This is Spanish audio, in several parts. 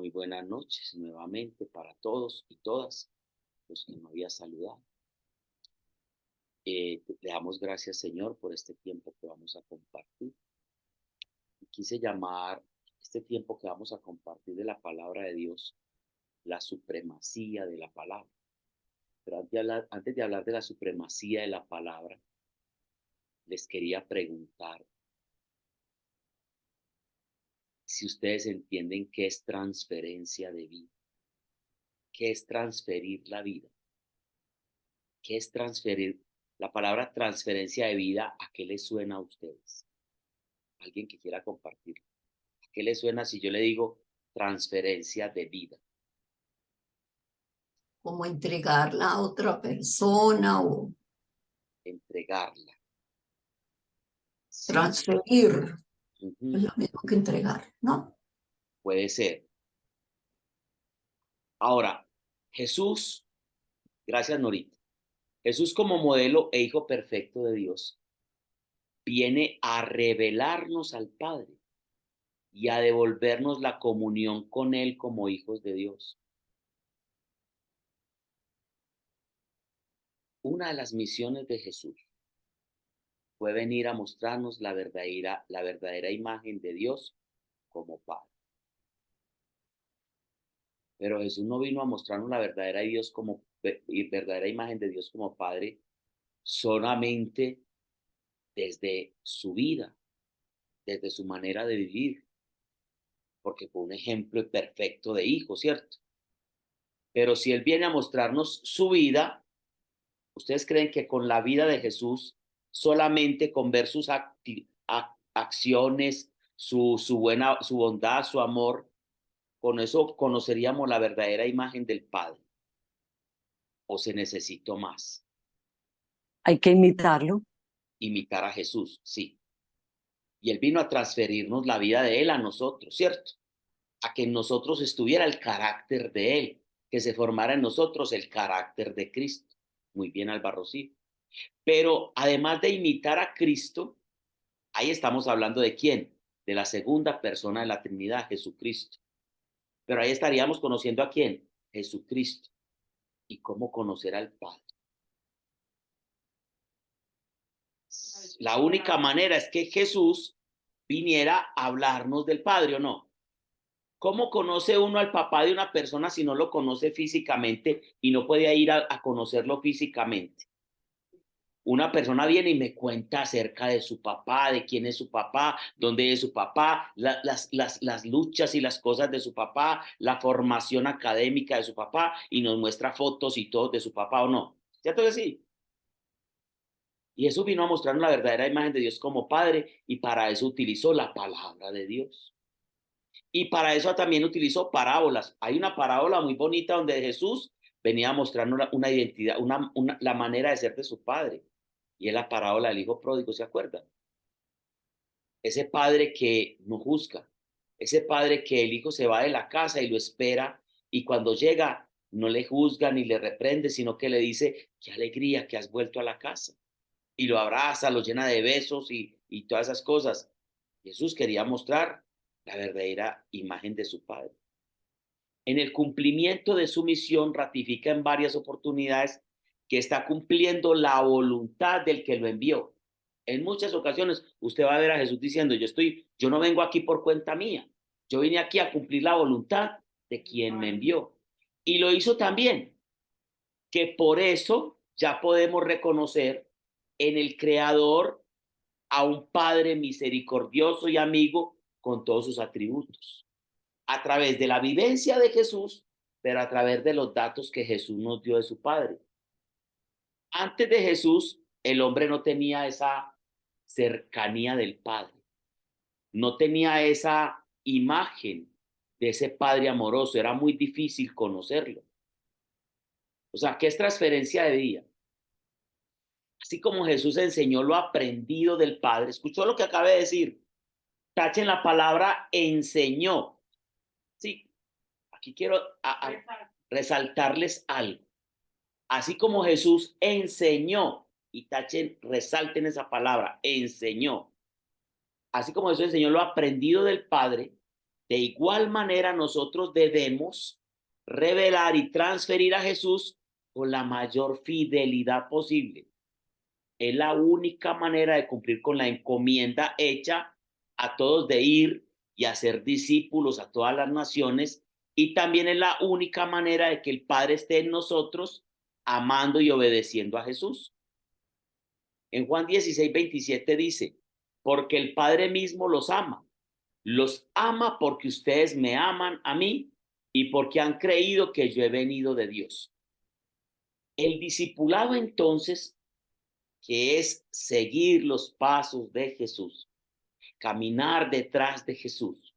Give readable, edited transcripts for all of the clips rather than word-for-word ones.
Muy buenas noches nuevamente para todos y todas los que no había saludado. Le damos gracias, Señor, por este tiempo que vamos a compartir. Quise llamar este tiempo que vamos a compartir de la palabra de Dios, la supremacía de la palabra. Pero antes de hablar de la supremacía de la palabra, les quería preguntar si ustedes entienden qué es transferencia de vida. ¿Qué es transferir la vida? ¿Qué es transferir? La palabra transferencia de vida, ¿a qué les suena a ustedes? Alguien que quiera compartir. ¿A qué les suena si yo le digo transferencia de vida? Como entregarla a otra persona o Entregarla. Sí. transferir. Es Ujú. lo mismo que entregar, ¿no? Puede ser. Ahora, Jesús, gracias Norita. Jesús como modelo e hijo perfecto de Dios, viene a revelarnos al Padre y a devolvernos la comunión con Él como hijos de Dios. Una de las misiones de Jesús fue venir a mostrarnos la verdadera imagen de Dios como Padre. Pero Jesús no vino a mostrarnos la verdadera imagen de Dios como Padre solamente desde su vida, desde su manera de vivir, porque fue un ejemplo perfecto de hijo, ¿cierto? Pero si Él viene a mostrarnos su vida, ¿ustedes creen que con la vida de Jesús, solamente con ver sus acciones, su bondad, su amor, con eso conoceríamos la verdadera imagen del Padre? ¿O se necesitó más? Hay que imitarlo. Imitar a Jesús, sí. Y Él vino a transferirnos la vida de Él a nosotros, ¿cierto? A que en nosotros estuviera el carácter de Él, que se formara en nosotros el carácter de Cristo. Muy bien, Álvaro, sí. Pero además de imitar a Cristo, ahí estamos hablando de quién, de la segunda persona de la Trinidad, Jesucristo. Pero ahí estaríamos conociendo a quién, Jesucristo. ¿Y cómo conocer al Padre? La única manera es que Jesús viniera a hablarnos del Padre, ¿o no? ¿Cómo conoce uno al papá de una persona si no lo conoce físicamente y no puede ir a conocerlo físicamente? Una persona viene y me cuenta acerca de su papá, de quién es su papá, dónde es su papá, las luchas y las cosas de su papá, la formación académica de su papá, y nos muestra fotos y todo de su papá, ¿o no? ¿Cierto que sí? Y Jesús vino a mostrarnos la verdadera imagen de Dios como Padre, y para eso utilizó la palabra de Dios. Y para eso también utilizó parábolas. Hay una parábola muy bonita donde Jesús venía a mostrarnos una identidad, la manera de ser de su Padre. Y es la parábola del hijo pródigo, ¿se acuerdan? Ese padre que no juzga, ese padre que el hijo se va de la casa y lo espera, y cuando llega no le juzga ni le reprende, sino que le dice, qué alegría que has vuelto a la casa. Y lo abraza, lo llena de besos y todas esas cosas. Jesús quería mostrar la verdadera imagen de su Padre. En el cumplimiento de su misión, ratifica en varias oportunidades que está cumpliendo la voluntad del que lo envió. En muchas ocasiones usted va a ver a Jesús diciendo, yo no vengo aquí por cuenta mía, yo vine aquí a cumplir la voluntad de quien me envió. Y lo hizo también, que por eso ya podemos reconocer en el Creador a un Padre misericordioso y amigo con todos sus atributos, a través de la vivencia de Jesús, pero a través de los datos que Jesús nos dio de su Padre. Antes de Jesús, el hombre no tenía esa cercanía del Padre, no tenía esa imagen de ese Padre amoroso, era muy difícil conocerlo. O sea, ¿qué es transferencia de vida? Así como Jesús enseñó lo aprendido del Padre, escuchó lo que acabé de decir, tachen la palabra enseñó. Sí, aquí quiero resaltarles algo. Así como Jesús enseñó, y tachen, resalten esa palabra, enseñó. Así como Jesús enseñó lo aprendido del Padre, De igual manera, nosotros debemos revelar y transferir a Jesús con la mayor fidelidad posible. Es la única manera de cumplir con la encomienda hecha a todos de ir y hacer discípulos a todas las naciones, y también es la única manera de que el Padre esté en nosotros amando y obedeciendo a Jesús. En Juan 16:27 dice, porque el Padre mismo los ama porque ustedes me aman a mí y porque han creído que yo he venido de Dios. El discipulado entonces, que es seguir los pasos de Jesús, caminar detrás de Jesús,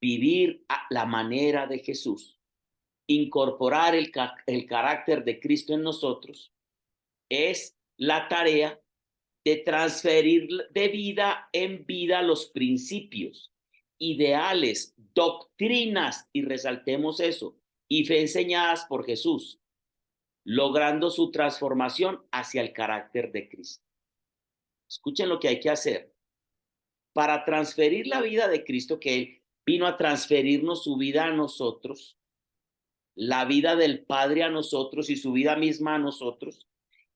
vivir a la manera de Jesús, incorporar el carácter de Cristo en nosotros, es la tarea de transferir de vida en vida los principios, ideales, doctrinas, y resaltemos eso, y fe enseñadas por Jesús, logrando su transformación hacia el carácter de Cristo. Escuchen lo que hay que hacer para transferir la vida de Cristo, que Él vino a transferirnos su vida a nosotros, la vida del Padre a nosotros y su vida misma a nosotros.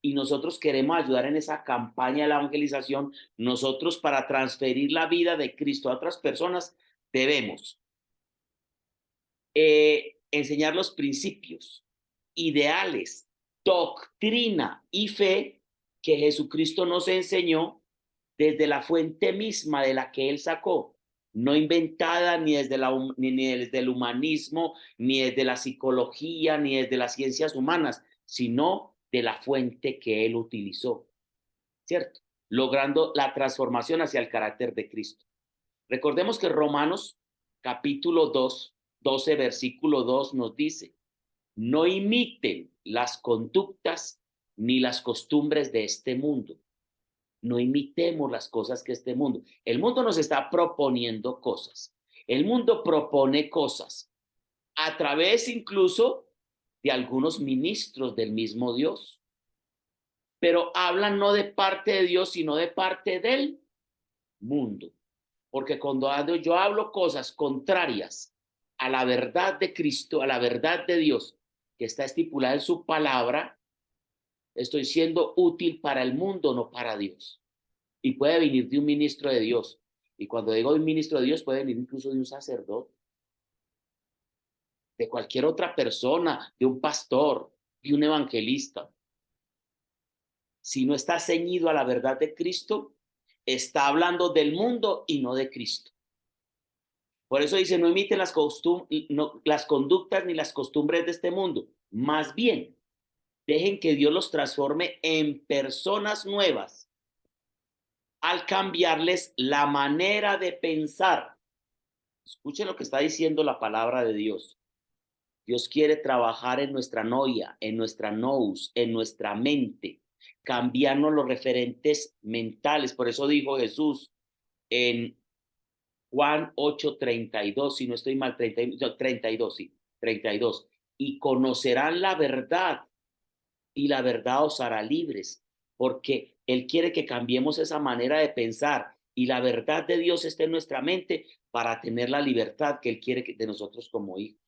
Y nosotros queremos ayudar en esa campaña de la evangelización. Nosotros, para transferir la vida de Cristo a otras personas, debemos enseñar los principios, ideales, doctrina y fe que Jesucristo nos enseñó desde la fuente misma de la que Él sacó, no inventada ni desde el humanismo, ni desde la psicología, ni desde las ciencias humanas, sino de la fuente que Él utilizó, ¿cierto? Logrando la transformación hacia el carácter de Cristo. Recordemos que Romanos capítulo 2, 12, versículo 2 nos dice, no imiten las conductas ni las costumbres de este mundo. No imitemos las cosas que este mundo. El mundo nos está proponiendo cosas. El mundo propone cosas a través incluso de algunos ministros del mismo Dios. Pero hablan no de parte de Dios, sino de parte del mundo. Porque cuando yo hablo cosas contrarias a la verdad de Cristo, a la verdad de Dios, que está estipulada en su palabra, estoy siendo útil para el mundo, no para Dios. Y puede venir de un ministro de Dios. Y cuando digo de un ministro de Dios, puede venir incluso de un sacerdote, de cualquier otra persona, de un pastor, de un evangelista. Si no está ceñido a la verdad de Cristo, está hablando del mundo y no de Cristo. Por eso dice, no imiten las conductas ni las costumbres de este mundo. Más bien, dejen que Dios los transforme en personas nuevas al cambiarles la manera de pensar. Escuchen lo que está diciendo la palabra de Dios. Dios quiere trabajar en nuestra noia, en nuestra nous, en nuestra mente, cambiarnos los referentes mentales. Por eso dijo Jesús en Juan 8:32, si no estoy mal, 32, sí, 32. Y conocerán la verdad, y la verdad os hará libres, porque Él quiere que cambiemos esa manera de pensar y la verdad de Dios esté en nuestra mente para tener la libertad que Él quiere de nosotros como hijos.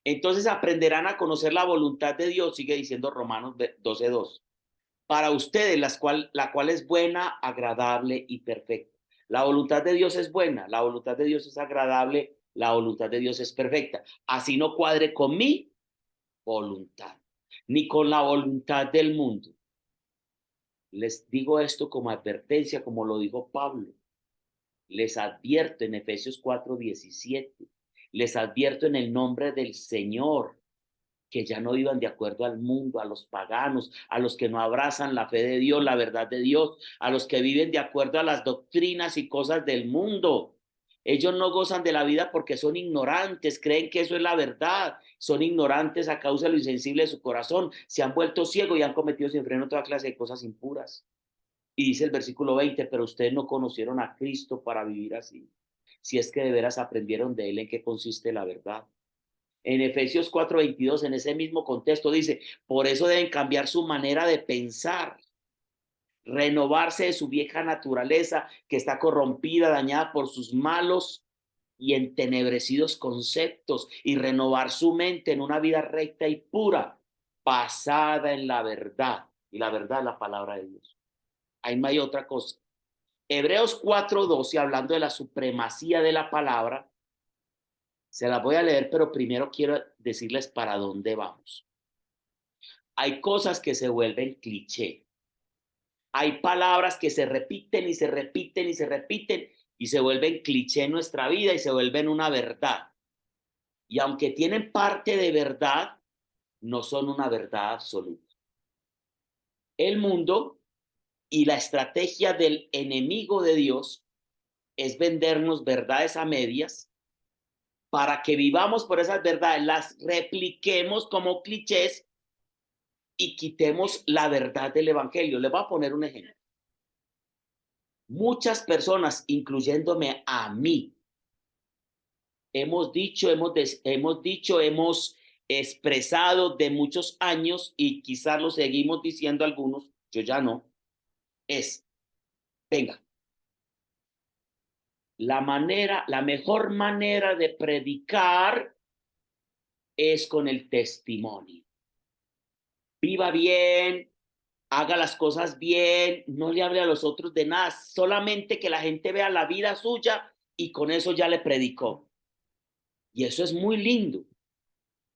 Entonces aprenderán a conocer la voluntad de Dios, sigue diciendo Romanos 12:2, para ustedes la cual es buena, agradable y perfecta. La voluntad de Dios es buena, la voluntad de Dios es agradable, la voluntad de Dios es perfecta. Así no cuadre con mi voluntad, ni con la voluntad del mundo. Les digo esto como advertencia, como lo dijo Pablo. Les advierto en Efesios 4:17. Les advierto en el nombre del Señor que ya no vivan de acuerdo al mundo, a los paganos, a los que no abrazan la fe de Dios, la verdad de Dios, a los que viven de acuerdo a las doctrinas y cosas del mundo. Ellos no gozan de la vida porque son ignorantes, creen que eso es la verdad, son ignorantes a causa de lo insensible de su corazón, se han vuelto ciegos y han cometido sin freno toda clase de cosas impuras. Y dice el versículo 20, pero ustedes no conocieron a Cristo para vivir así, si es que de veras aprendieron de Él en qué consiste la verdad. En Efesios 4:22, en ese mismo contexto, dice, por eso deben cambiar su manera de pensar, renovarse de su vieja naturaleza que está corrompida, dañada por sus malos y entenebrecidos conceptos y renovar su mente en una vida recta y pura, basada en la verdad. Y la verdad es la palabra de Dios. Ahí no hay otra cosa. Hebreos 4:12, hablando de la supremacía de la palabra, se las voy a leer, pero primero quiero decirles para dónde vamos. Hay cosas que se vuelven cliché. Hay palabras que se repiten y se repiten y se repiten y se vuelven cliché en nuestra vida y se vuelven una verdad. Y aunque tienen parte de verdad, no son una verdad absoluta. El mundo y la estrategia del enemigo de Dios es vendernos verdades a medias para que vivamos por esas verdades, las repliquemos como clichés y quitemos la verdad del evangelio. Les voy a poner un ejemplo. Muchas personas, incluyéndome a mí, hemos expresado de muchos años y quizás lo seguimos diciendo algunos, yo ya no, venga, la mejor manera de predicar es con el testimonio. Viva bien, haga las cosas bien, no le hable a los otros de nada, solamente que la gente vea la vida suya y con eso ya le predicó. Y eso es muy lindo.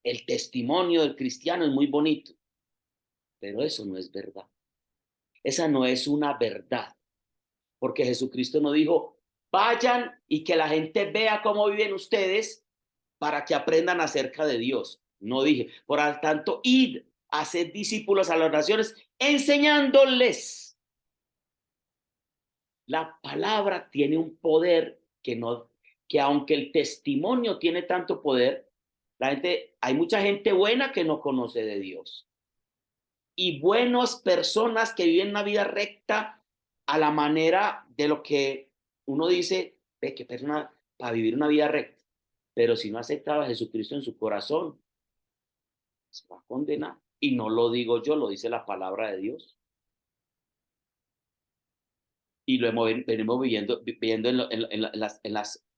El testimonio del cristiano es muy bonito, pero eso no es verdad. Esa no es una verdad, porque Jesucristo no dijo, vayan y que la gente vea cómo viven ustedes para que aprendan acerca de Dios. No dije, por lo tanto, id, haced discípulos a las naciones, enseñándoles. La palabra tiene un poder que aunque el testimonio tiene tanto poder, hay mucha gente buena que no conoce de Dios. Y buenas personas que viven una vida recta a la manera de lo que uno dice, ve qué persona para vivir una vida recta. Pero si no aceptaba a Jesucristo en su corazón, se va a condenar. Y no lo digo yo, lo dice la palabra de Dios. Y lo venimos viendo en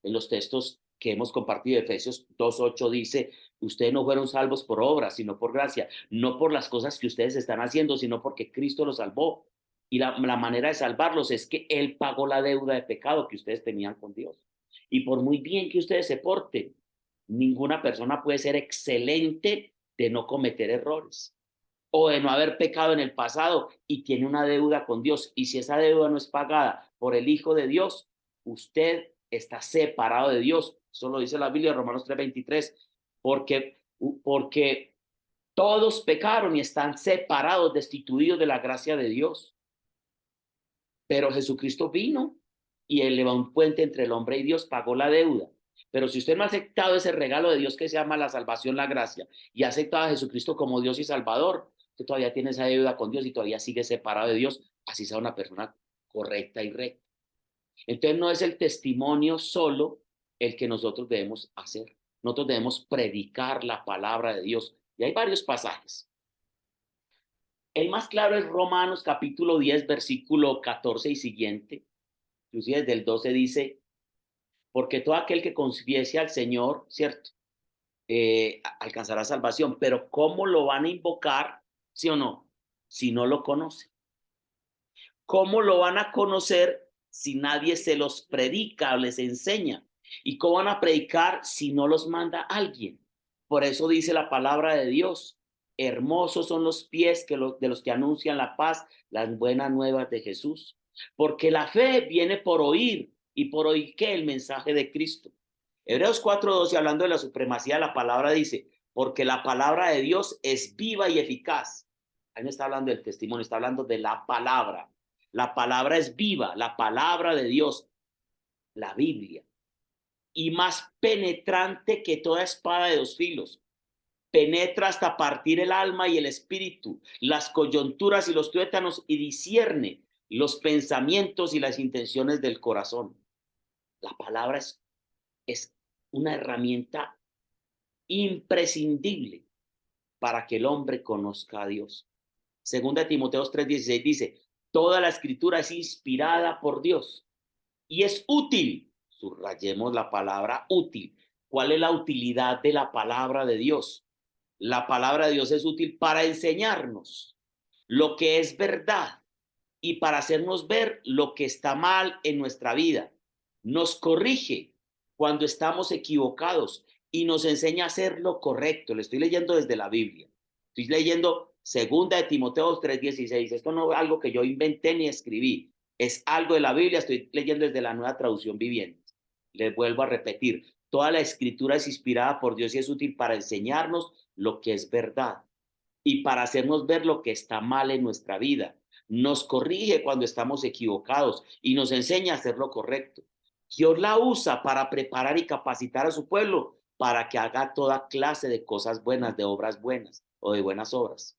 los textos que hemos compartido. Efesios 2:8 dice, ustedes no fueron salvos por obras, sino por gracia, no por las cosas que ustedes están haciendo, sino porque Cristo los salvó. Y la manera de salvarlos es que Él pagó la deuda de pecado que ustedes tenían con Dios. Y por muy bien que ustedes se porten, ninguna persona puede ser excelente de no cometer errores o de no haber pecado en el pasado y tiene una deuda con Dios. Y si esa deuda no es pagada por el Hijo de Dios, usted está separado de Dios. Eso lo dice la Biblia, Romanos 3:23, porque todos pecaron y están separados, destituidos de la gracia de Dios. Pero Jesucristo vino y elevó un puente entre el hombre y Dios, pagó la deuda. Pero si usted no ha aceptado ese regalo de Dios que se llama la salvación, la gracia, y ha aceptado a Jesucristo como Dios y Salvador, usted todavía tiene esa deuda con Dios y todavía sigue separado de Dios, así sea una persona correcta y recta. Entonces no es el testimonio solo el que nosotros debemos hacer. Nosotros debemos predicar la palabra de Dios. Y hay varios pasajes. El más claro es Romanos capítulo 10, versículo 14 y siguiente. Inclusive desde el 12 dice, porque todo aquel que confiese al Señor, ¿cierto? Alcanzará salvación, pero ¿cómo lo van a invocar, sí o no? Si no lo conocen. ¿Cómo lo van a conocer si nadie se los predica o les enseña? ¿Y cómo van a predicar si no los manda alguien? Por eso dice la palabra de Dios, hermosos son los pies de los que anuncian la paz, las buenas nuevas de Jesús. Porque la fe viene por oír, y por oír ¿qué? El mensaje de Cristo. Hebreos 4:12, hablando de la supremacía de la palabra, dice, porque la palabra de Dios es viva y eficaz. Ahí no está hablando del testimonio, está hablando de la palabra. La palabra es viva, la palabra de Dios, la Biblia, y más penetrante que toda espada de 2 filos. Penetra hasta partir el alma y el espíritu, las coyunturas y los tuétanos, y discierne los pensamientos y las intenciones del corazón. La palabra es una herramienta imprescindible para que el hombre conozca a Dios. Segunda Timoteo 3:16 dice, toda la escritura es inspirada por Dios y es útil Subrayemos la palabra útil. ¿Cuál es la utilidad de la palabra de Dios? La palabra de Dios es útil para enseñarnos lo que es verdad y para hacernos ver lo que está mal en nuestra vida. Nos corrige cuando estamos equivocados y nos enseña a hacer lo correcto. Le estoy leyendo desde la Biblia. Estoy leyendo 2 de Timoteo 3:16. Esto no es algo que yo inventé ni escribí. Es algo de la Biblia. Estoy leyendo desde la Nueva Traducción Viviente. Les vuelvo a repetir. Toda la escritura es inspirada por Dios y es útil para enseñarnos lo que es verdad y para hacernos ver lo que está mal en nuestra vida. Nos corrige cuando estamos equivocados y nos enseña a hacer lo correcto. Dios la usa para preparar y capacitar a su pueblo para que haga toda clase de cosas buenas, de obras buenas o de buenas obras.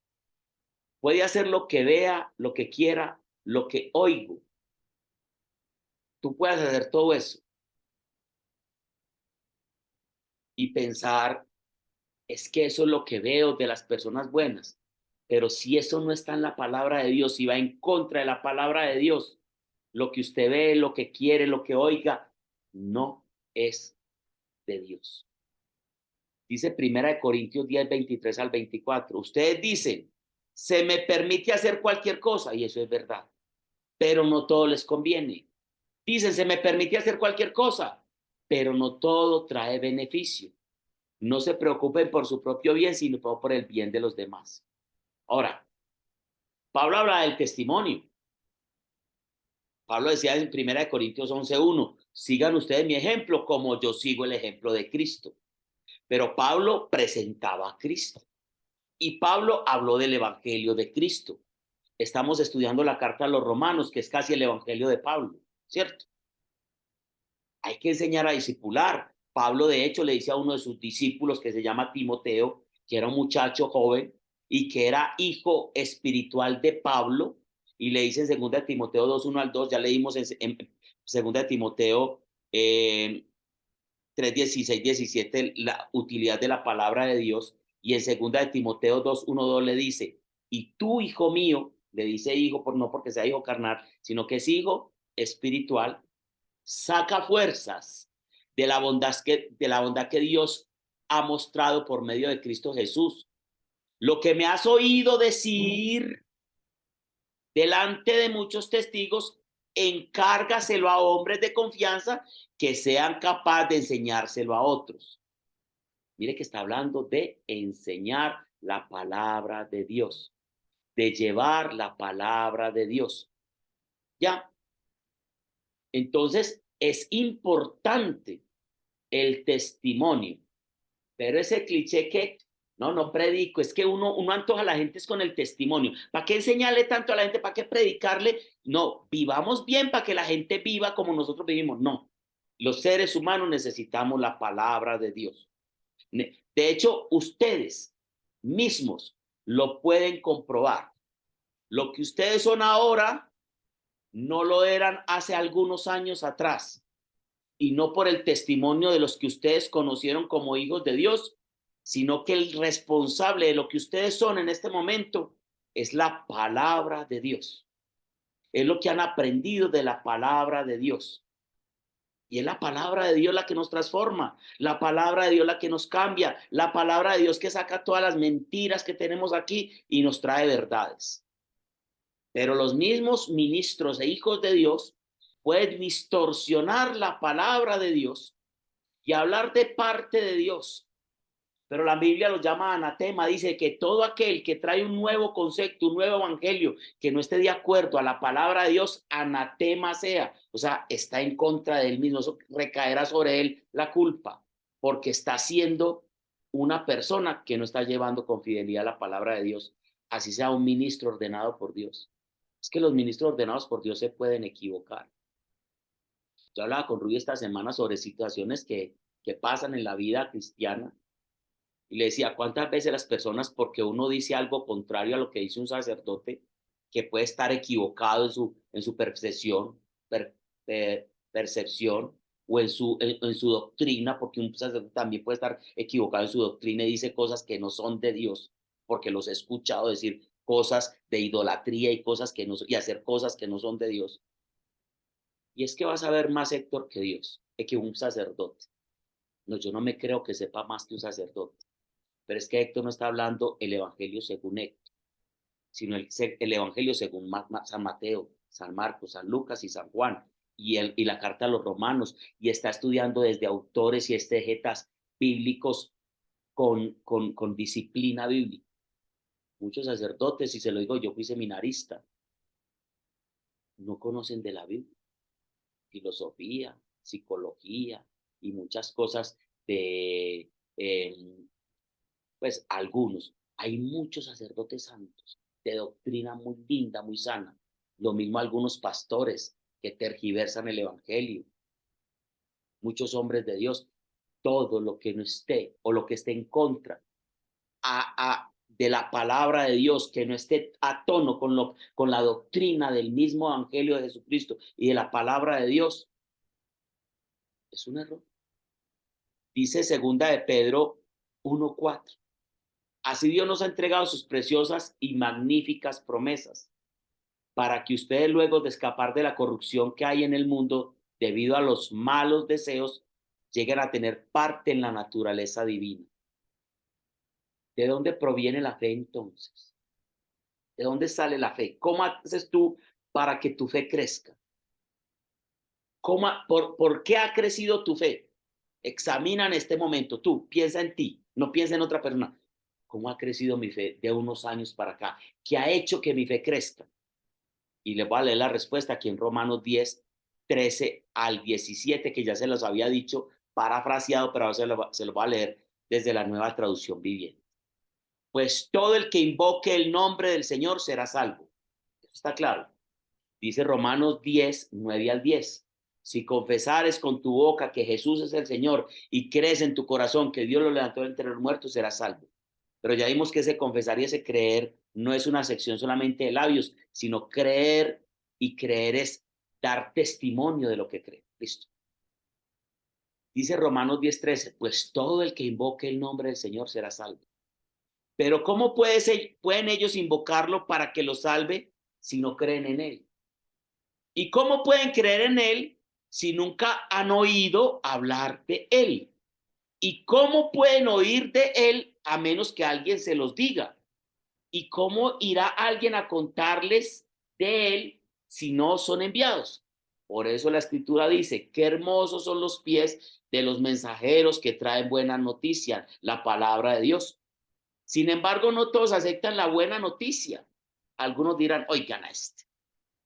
Puede hacer lo que vea, lo que quiera, lo que oigo. Tú puedes hacer todo eso y pensar, es que eso es lo que veo de las personas buenas. Pero si eso no está en la palabra de Dios, si va en contra de la palabra de Dios, lo que usted ve, lo que quiere, lo que oiga, no es de Dios. Dice 1 Corintios 10:23-24. Ustedes dicen, se me permite hacer cualquier cosa, y eso es verdad, pero no todo les conviene. Dicen, se me permite hacer cualquier cosa, pero no todo trae beneficio. No se preocupen por su propio bien, sino por el bien de los demás. Ahora, Pablo habla del testimonio. Pablo decía en 1 Corintios 11:1, sigan ustedes mi ejemplo como yo sigo el ejemplo de Cristo. Pero Pablo presentaba a Cristo y Pablo habló del evangelio de Cristo. Estamos estudiando la carta a los romanos, que es casi el evangelio de Pablo, ¿cierto? Hay que enseñar a discipular. Pablo, de hecho, le dice a uno de sus discípulos que se llama Timoteo, que era un muchacho joven y que era hijo espiritual de Pablo, y le dice en 2 Timoteo 2:1-2, ya leímos en 2 Timoteo 3:16-17 la utilidad de la palabra de Dios, y en 2 Timoteo 2:1-2 le dice, y tú, hijo mío, le dice hijo, no porque sea hijo carnal, sino que es hijo espiritual, saca fuerzas de la bondad que Dios ha mostrado por medio de Cristo Jesús. Lo que me has oído decir delante de muchos testigos, encárgaselo a hombres de confianza que sean capaces de enseñárselo a otros. Mire que está hablando de enseñar la palabra de Dios, de llevar la palabra de Dios. ¿Ya? Entonces, es importante el testimonio, pero ese cliché que no predico, es que uno antoja a la gente es con el testimonio. ¿Para qué enseñarle tanto a la gente? ¿Para qué predicarle? No, vivamos bien para que la gente viva como nosotros vivimos. No, los seres humanos necesitamos la palabra de Dios. De hecho, ustedes mismos lo pueden comprobar. Lo que ustedes son ahora no lo eran hace algunos años atrás. Y no por el testimonio de los que ustedes conocieron como hijos de Dios, sino que el responsable de lo que ustedes son en este momento es la palabra de Dios. Es lo que han aprendido de la palabra de Dios. Y es la palabra de Dios la que nos transforma, la palabra de Dios la que nos cambia, la palabra de Dios que saca todas las mentiras que tenemos aquí y nos trae verdades. Pero los mismos ministros e hijos de Dios pueden distorsionar la palabra de Dios y hablar de parte de Dios. Pero la Biblia lo llama anatema, dice que todo aquel que trae un nuevo concepto, un nuevo evangelio, que no esté de acuerdo a la palabra de Dios, anatema sea. O sea, está en contra de él mismo, eso recaerá sobre él la culpa, porque está siendo una persona que no está llevando con fidelidad la palabra de Dios, así sea un ministro ordenado por Dios. Es que los ministros ordenados por Dios se pueden equivocar. Yo hablaba con Rui esta semana sobre situaciones que pasan en la vida cristiana y le decía, ¿cuántas veces las personas, porque uno dice algo contrario a lo que dice un sacerdote, que puede estar equivocado en su percepción o en su doctrina, porque un sacerdote también puede estar equivocado en su doctrina y dice cosas que no son de Dios, porque los he escuchado decir cosas de idolatría y cosas que no, y hacer cosas que no son de Dios? Y es que vas a ver más, Héctor, que Dios, que un sacerdote. No, yo no me creo que sepa más que un sacerdote. Pero es que Héctor no está hablando el evangelio según Héctor, sino el evangelio según San Mateo, San Marcos, San Lucas y San Juan, y la carta a los romanos, y está estudiando desde autores y exegetas bíblicos con disciplina bíblica. Muchos sacerdotes, y se lo digo, yo fui seminarista, no conocen de la Biblia, filosofía, psicología y muchas cosas de, pues algunos. Hay muchos sacerdotes santos de doctrina muy linda, muy sana. Lo mismo algunos pastores que tergiversan el evangelio. Muchos hombres de Dios. Todo lo que no esté o lo que esté en contra de la palabra de Dios, que no esté a tono con la doctrina del mismo evangelio de Jesucristo y de la palabra de Dios, es un error. Dice segunda de Pedro 1:4. Así Dios nos ha entregado sus preciosas y magníficas promesas, para que ustedes, luego de escapar de la corrupción que hay en el mundo debido a los malos deseos, lleguen a tener parte en la naturaleza divina. ¿De dónde proviene la fe entonces? ¿De dónde sale la fe? ¿Cómo haces tú para que tu fe crezca? ¿Por qué ha crecido tu fe? Examina en este momento, tú, piensa en ti, no piensa en otra persona. ¿Cómo ha crecido mi fe de unos años para acá? ¿Qué ha hecho que mi fe crezca? Y les voy a leer la respuesta aquí en Romanos 10, 13 al 17, que ya se los había dicho, parafraseado, pero ahora se lo voy a leer desde la Nueva Traducción Viviente. Pues todo el que invoque el nombre del Señor será salvo. Eso está claro. Dice Romanos 10, 9 al 10. Si confesares con tu boca que Jesús es el Señor y crees en tu corazón que Dios lo levantó entre los muertos, serás salvo. Pero ya vimos que ese confesar y ese creer no es una sección solamente de labios, sino creer, y creer es dar testimonio de lo que cree. Listo. Dice Romanos 10, 13, pues todo el que invoque el nombre del Señor será salvo. Pero ¿cómo pueden ellos invocarlo para que lo salve si no creen en él? ¿Y cómo pueden creer en él si nunca han oído hablar de él? ¿Y cómo pueden oír de él a menos que alguien se los diga? ¿Y cómo irá alguien a contarles de él si no son enviados? Por eso la escritura dice, qué hermosos son los pies de los mensajeros que traen buena noticia, la palabra de Dios. Sin embargo, no todos aceptan la buena noticia. Algunos dirán, oigan a este.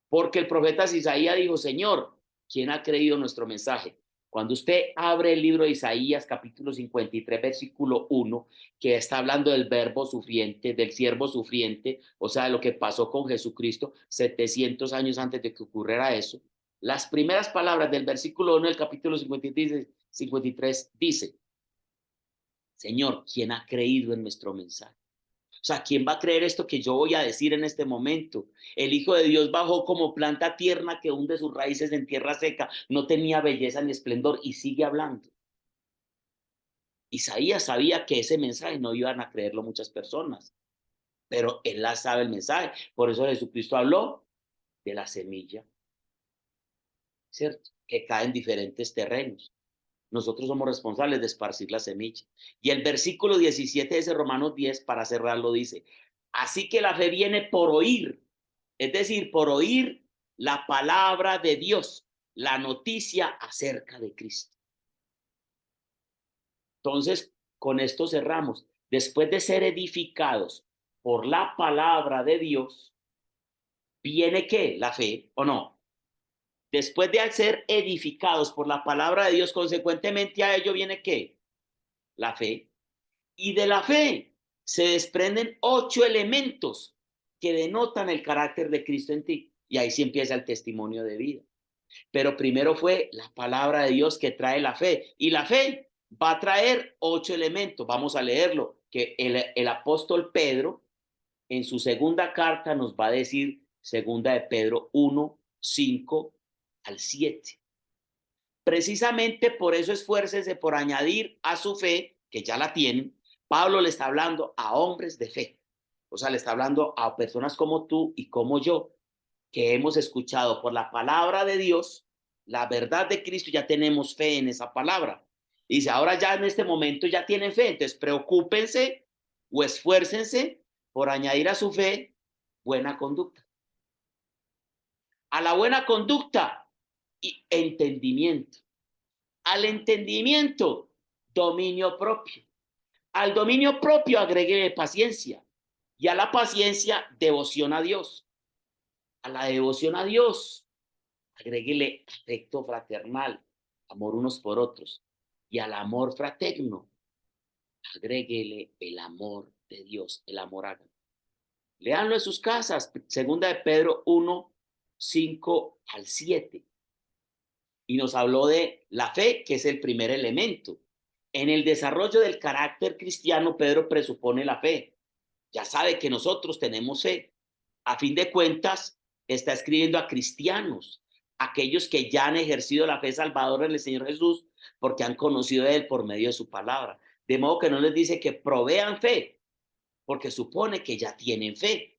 Porque el profeta Isaías dijo, Señor, ¿quién ha creído nuestro mensaje? Cuando usted abre el libro de Isaías, capítulo 53, versículo 1, que está hablando del verbo sufriente, del siervo sufriente, o sea, de lo que pasó con Jesucristo 700 años antes de que ocurriera eso, las primeras palabras del versículo 1 del capítulo 53 dice, Señor, ¿quién ha creído en nuestro mensaje? O sea, ¿quién va a creer esto que yo voy a decir en este momento? El Hijo de Dios bajó como planta tierna que hunde sus raíces en tierra seca. No tenía belleza ni esplendor y sigue hablando. Isaías sabía que ese mensaje no iban a creerlo muchas personas, pero él la sabe el mensaje. Por eso Jesucristo habló de la semilla, ¿cierto? Que cae en diferentes terrenos. Nosotros somos responsables de esparcir la semilla. Y el versículo 17 de ese Romanos 10, para cerrarlo, dice, así que la fe viene por oír, es decir, por oír la palabra de Dios, la noticia acerca de Cristo. Entonces, con esto cerramos. Después de ser edificados por la palabra de Dios, ¿viene qué? La fe, ¿o no? Después de ser edificados por la palabra de Dios, consecuentemente a ello viene ¿qué? La fe. Y de la fe se desprenden 8 elementos que denotan el carácter de Cristo en ti. Y ahí sí empieza el testimonio de vida. Pero primero fue la palabra de Dios que trae la fe. Y la fe va a traer 8 elementos. Vamos a leerlo. Que el apóstol Pedro en su segunda carta nos va a decir, segunda de Pedro 1, 5 al 7. Precisamente por eso esfuércese por añadir a su fe, que ya la tienen. Pablo le está hablando a hombres de fe. O sea, le está hablando a personas como tú y como yo, que hemos escuchado por la palabra de Dios la verdad de Cristo, ya tenemos fe en esa palabra. Dice, ahora ya en este momento ya tienen fe, entonces preocúpense o esfuércense por añadir a su fe buena conducta. A la buena conducta y entendimiento. Al entendimiento, dominio propio. Al dominio propio agregue paciencia. Y a la paciencia, devoción a Dios. A la devoción a Dios, agréguele afecto fraternal, amor unos por otros. Y al amor fraterno, agréguele el amor de Dios, el amor ágape. Léanlo en sus casas, segunda de Pedro 1, 5 al 7. Y nos habló de la fe, que es el primer elemento. En el desarrollo del carácter cristiano, Pedro presupone la fe. Ya sabe que nosotros tenemos fe. A fin de cuentas, está escribiendo a cristianos, aquellos que ya han ejercido la fe salvadora en el Señor Jesús, porque han conocido a Él por medio de su palabra. De modo que no les dice que provean fe, porque supone que ya tienen fe.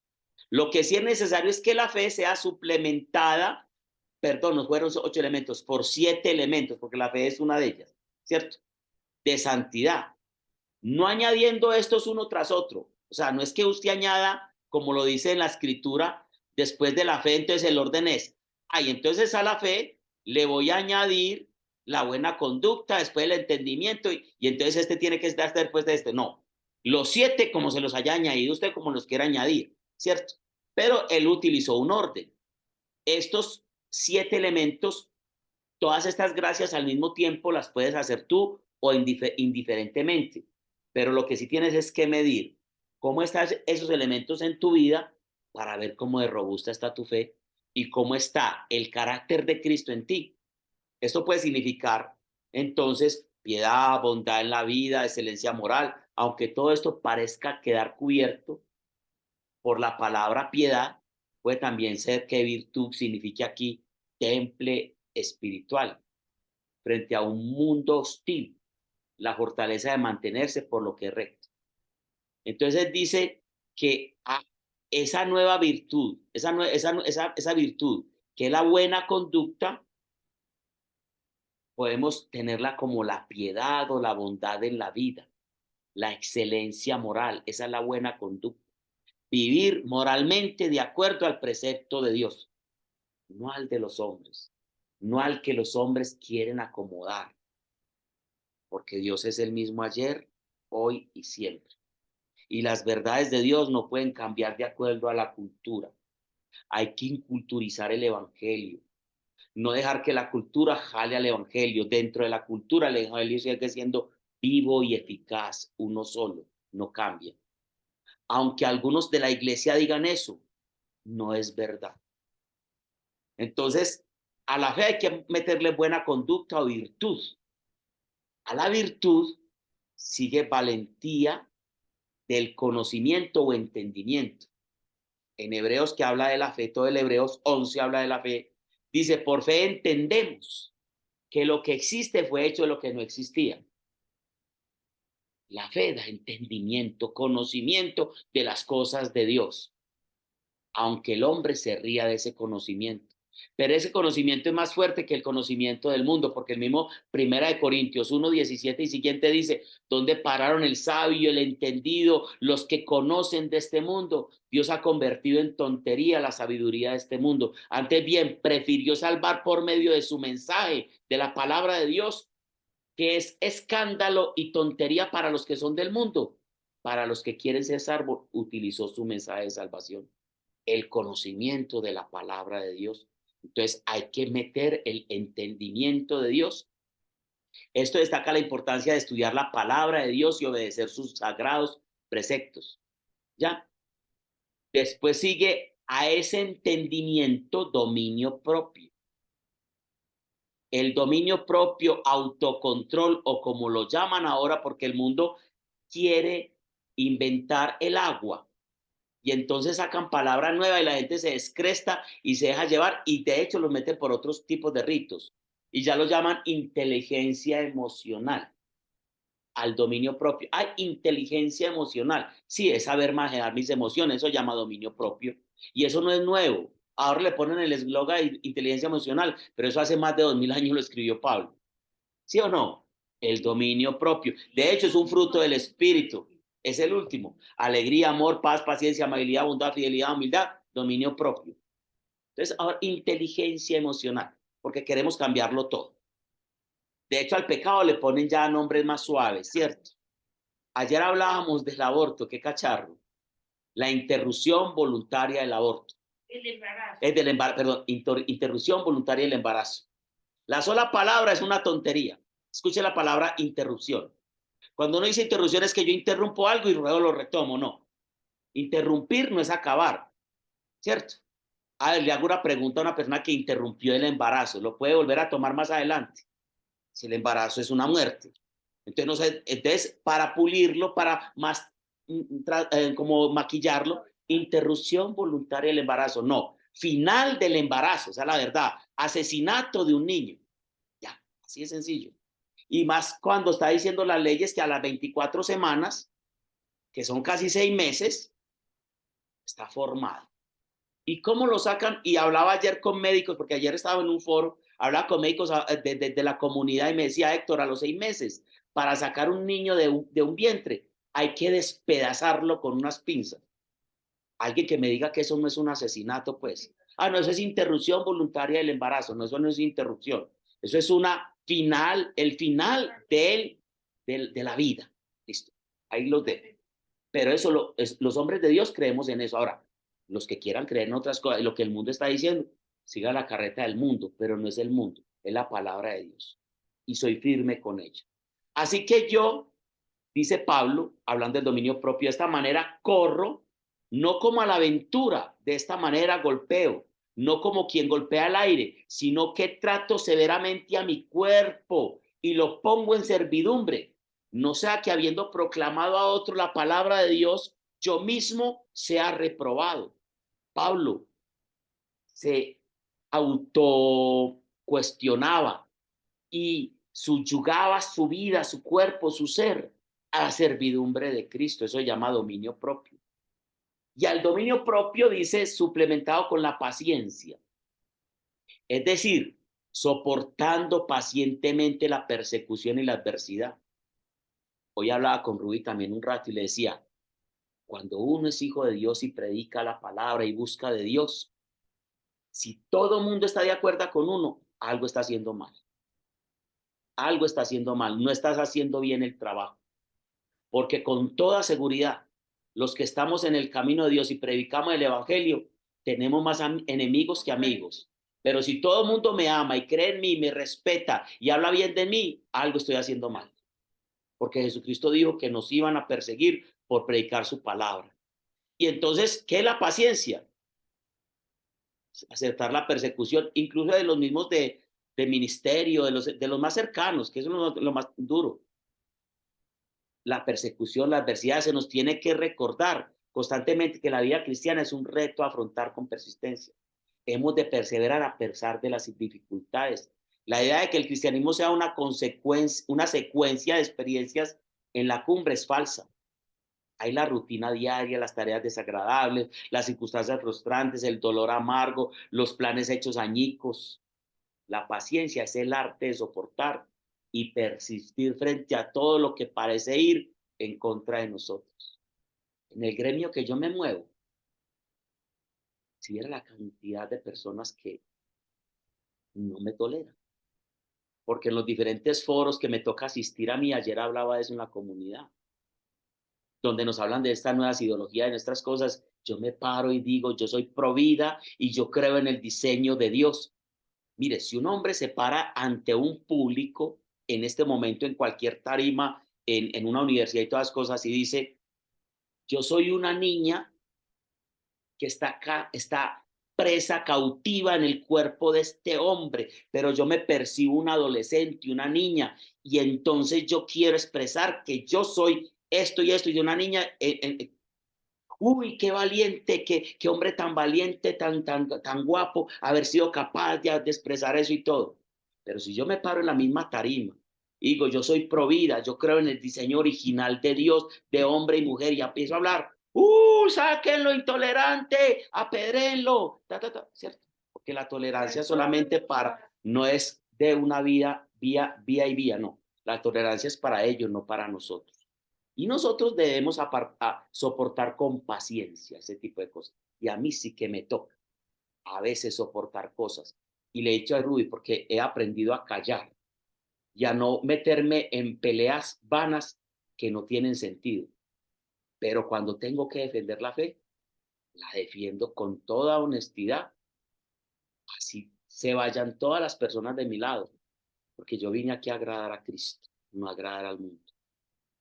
Lo que sí es necesario es que la fe sea suplementada, perdón, no fueron 8 elementos, por 7 elementos, porque la fe es una de ellas, ¿cierto? De santidad. No añadiendo estos uno tras otro. O sea, no es que usted añada, como lo dice en la escritura, después de la fe, entonces el orden es, entonces a la fe le voy a añadir la buena conducta, después el entendimiento, y entonces este tiene que estar después de este. No, los 7 como se los haya añadido usted, como los quiera añadir, ¿cierto? Pero él utilizó un orden. Estos 7 elementos, todas estas gracias al mismo tiempo las puedes hacer tú o indiferentemente. Pero lo que sí tienes es que medir cómo están esos elementos en tu vida para ver cómo de robusta está tu fe y cómo está el carácter de Cristo en ti. Esto puede significar, entonces, piedad, bondad en la vida, excelencia moral, aunque todo esto parezca quedar cubierto por la palabra piedad, puede también ser que virtud signifique aquí temple espiritual frente a un mundo hostil, la fortaleza de mantenerse por lo que es recto. Entonces dice que esa nueva virtud, esa virtud, que es la buena conducta, podemos tenerla como la piedad o la bondad en la vida, la excelencia moral, esa es la buena conducta. Vivir moralmente de acuerdo al precepto de Dios, no al de los hombres, no al que los hombres quieren acomodar, porque Dios es el mismo ayer, hoy y siempre. Y las verdades de Dios no pueden cambiar de acuerdo a la cultura. Hay que inculturizar el evangelio, no dejar que la cultura jale al evangelio. Dentro de la cultura el evangelio sigue siendo vivo y eficaz, uno solo, no cambia. Aunque algunos de la iglesia digan eso, no es verdad. Entonces, a la fe hay que meterle buena conducta o virtud. A la virtud sigue valentía del conocimiento o entendimiento. En Hebreos, que habla de la fe, todo el Hebreos 11 habla de la fe, dice, por fe entendemos que lo que existe fue hecho de lo que no existía. La fe da entendimiento, conocimiento de las cosas de Dios, aunque el hombre se ría de ese conocimiento. Pero ese conocimiento es más fuerte que el conocimiento del mundo, porque el mismo 1 Corintios 1:17 y siguiente dice, ¿dónde pararon el sabio, el entendido, los que conocen de este mundo? Dios ha convertido en tontería la sabiduría de este mundo. Antes bien, prefirió salvar por medio de su mensaje, de la palabra de Dios, que es escándalo y tontería para los que son del mundo. Para los que quieren ser salvos, utilizó su mensaje de salvación, el conocimiento de la palabra de Dios. Entonces hay que meter el entendimiento de Dios. Esto destaca la importancia de estudiar la palabra de Dios y obedecer sus sagrados preceptos. ¿Ya? Después sigue a ese entendimiento dominio propio. El dominio propio, autocontrol o como lo llaman ahora, porque el mundo quiere inventar el agua. Y entonces sacan palabra nueva y la gente se descresta y se deja llevar y de hecho los meten por otros tipos de ritos. Y ya lo llaman inteligencia emocional, al dominio propio. Hay inteligencia emocional. Sí, es saber manejar mis emociones, eso llama dominio propio. Y eso no es nuevo. Ahora le ponen el eslogan inteligencia emocional, pero eso hace más de 2000 años lo escribió Pablo. ¿Sí o no? El dominio propio. De hecho, es un fruto del espíritu. Es el último. Alegría, amor, paz, paciencia, amabilidad, bondad, fidelidad, humildad, dominio propio. Entonces, ahora inteligencia emocional, porque queremos cambiarlo todo. De hecho, al pecado le ponen ya nombres más suaves, ¿cierto? Ayer hablábamos del aborto, qué cacharro. La interrupción voluntaria del aborto. El embarazo. Es del embarazo, perdón, interrupción voluntaria del embarazo. La sola palabra es una tontería. Escuche la palabra interrupción. Cuando uno dice interrupción es que yo interrumpo algo y luego lo retomo, no. Interrumpir no es acabar, ¿cierto? A ver, le hago una pregunta a una persona que interrumpió el embarazo. ¿Lo puede volver a tomar más adelante? Si el embarazo es una muerte. Entonces, no sé, entonces para pulirlo, para más, como maquillarlo, interrupción voluntaria del embarazo. No, final del embarazo, esa es la verdad. Asesinato de un niño. Ya, así de sencillo. Y más cuando está diciendo las leyes que a las 24 semanas, que son casi 6 meses, está formado. ¿Y cómo lo sacan? Y hablaba ayer con médicos, porque ayer estaba en un foro, hablaba con médicos de la comunidad y me decía, Héctor, a los 6 meses, para sacar un niño de un vientre, hay que despedazarlo con unas pinzas. Alguien que me diga que eso no es un asesinato, pues. Ah, no, eso es interrupción voluntaria del embarazo. No, eso no es interrupción. Eso es el final de la vida. Listo. Ahí los dejo. Pero eso los hombres de Dios creemos en eso. Ahora, los que quieran creer en otras cosas, lo que el mundo está diciendo, siga la carreta del mundo, pero no es el mundo, es la palabra de Dios. Y soy firme con ella. Así que yo, dice Pablo, hablando del dominio propio, de esta manera corro, no como a la aventura, de esta manera golpeo, no como quien golpea el aire, sino que trato severamente a mi cuerpo y lo pongo en servidumbre. No sea que habiendo proclamado a otro la palabra de Dios, yo mismo sea reprobado. Pablo se autocuestionaba y subyugaba su vida, su cuerpo, su ser a la servidumbre de Cristo. Eso se llama dominio propio. Y al dominio propio dice suplementado con la paciencia. Es decir, soportando pacientemente la persecución y la adversidad. Hoy hablaba con Rubí también un rato y le decía, cuando uno es hijo de Dios y predica la palabra y busca de Dios, si todo el mundo está de acuerdo con uno, algo está haciendo mal. Algo está haciendo mal, no estás haciendo bien el trabajo. Porque con toda seguridad, los que estamos en el camino de Dios y predicamos el evangelio, tenemos más enemigos que amigos. Pero si todo el mundo me ama y cree en mí, me respeta y habla bien de mí, algo estoy haciendo mal. Porque Jesucristo dijo que nos iban a perseguir por predicar su palabra. Y entonces, ¿qué es la paciencia? Aceptar la persecución, incluso de los mismos de ministerio, de los más cercanos, que eso es lo más duro. La persecución, la adversidad, se nos tiene que recordar constantemente que la vida cristiana es un reto a afrontar con persistencia. Hemos de perseverar a pesar de las dificultades. La idea de que el cristianismo sea una secuencia de experiencias en la cumbre es falsa. Hay la rutina diaria, las tareas desagradables, las circunstancias frustrantes, el dolor amargo, los planes hechos añicos. La paciencia es el arte de soportar y persistir frente a todo lo que parece ir en contra de nosotros. En el gremio que yo me muevo, si viera la cantidad de personas que no me toleran, porque en los diferentes foros que me toca asistir a mí, ayer hablaba de eso en la comunidad, donde nos hablan de estas nuevas ideologías, de nuestras cosas, yo me paro y digo, yo soy pro vida y yo creo en el diseño de Dios. Mire, si un hombre se para ante un público en este momento, en cualquier tarima, en una universidad y todas las cosas, y dice, yo soy una niña que está acá, está presa, cautiva en el cuerpo de este hombre, pero yo me percibo una adolescente, una niña, y entonces yo quiero expresar que yo soy esto y una niña, uy, qué valiente, qué hombre tan valiente, tan guapo, haber sido capaz de expresar eso y todo. Pero si yo me paro en la misma tarima, digo, yo soy pro vida, yo creo en el diseño original de Dios, de hombre y mujer, y empiezo a hablar, sáquenlo, intolerante, apedréenlo, ¿cierto? Porque la tolerancia solamente no es de una vida, vía y vía, no. La tolerancia es para ellos, no para nosotros. Y nosotros debemos soportar con paciencia ese tipo de cosas. Y a mí sí que me toca a veces soportar cosas. Y le he dicho a Ruby, porque he aprendido a callar y a no meterme en peleas vanas que no tienen sentido. Pero cuando tengo que defender la fe, la defiendo con toda honestidad, así se vayan todas las personas de mi lado, porque yo vine aquí a agradar a Cristo, no a agradar al mundo.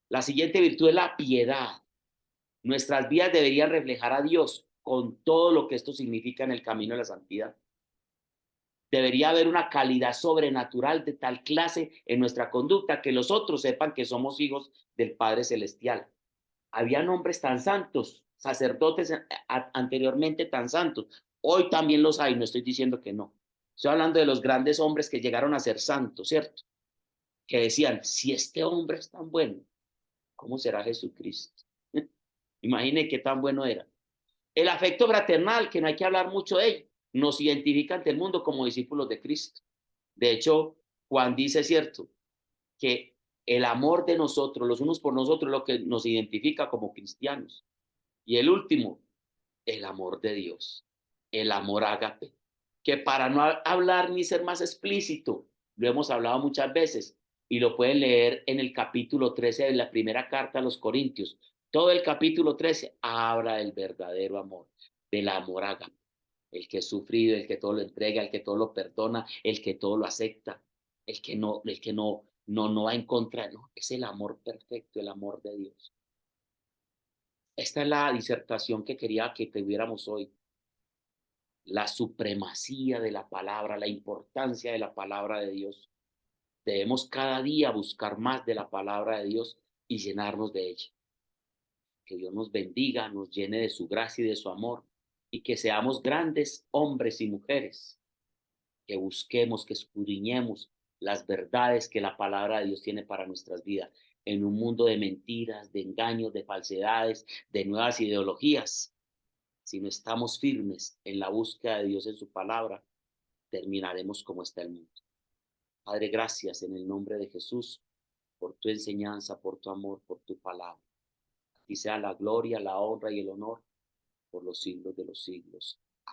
La siguiente virtud es la piedad. Nuestras vidas deberían reflejar a Dios con todo lo que esto significa en el camino de la santidad. Debería haber una calidad sobrenatural de tal clase en nuestra conducta que los otros sepan que somos hijos del Padre Celestial. Habían hombres tan santos, sacerdotes anteriormente tan santos. Hoy también los hay, no estoy diciendo que no. Estoy hablando de los grandes hombres que llegaron a ser santos, ¿cierto? Que decían, si este hombre es tan bueno, ¿cómo será Jesucristo? Imagine qué tan bueno era. El afecto fraternal, que no hay que hablar mucho de ello, nos identifica ante el mundo como discípulos de Cristo. De hecho, Juan dice, cierto, que el amor de nosotros, los unos por nosotros, es lo que nos identifica como cristianos. Y el último, el amor de Dios, el amor ágape, que para no hablar ni ser más explícito, lo hemos hablado muchas veces y lo pueden leer en el capítulo 13 de la primera carta a los Corintios. Todo el capítulo 13 habla del verdadero amor, del amor ágape, el que es sufrido, el que todo lo entrega, el que todo lo perdona, el que todo lo acepta, el que no va en contra, no, es el amor perfecto, el amor de Dios. Esta es la disertación que quería que tuviéramos hoy. La supremacía de la palabra, la importancia de la palabra de Dios. Debemos cada día buscar más de la palabra de Dios y llenarnos de ella. Que Dios nos bendiga, nos llene de su gracia y de su amor y que seamos grandes hombres y mujeres, que busquemos, que escudriñemos las verdades que la palabra de Dios tiene para nuestras vidas en un mundo de mentiras, de engaños, de falsedades, de nuevas ideologías. Si no estamos firmes en la búsqueda de Dios en su palabra, terminaremos como está el mundo. Padre, gracias en el nombre de Jesús por tu enseñanza, por tu amor, por tu palabra. A ti sea la gloria, la honra y el honor por los siglos de los siglos.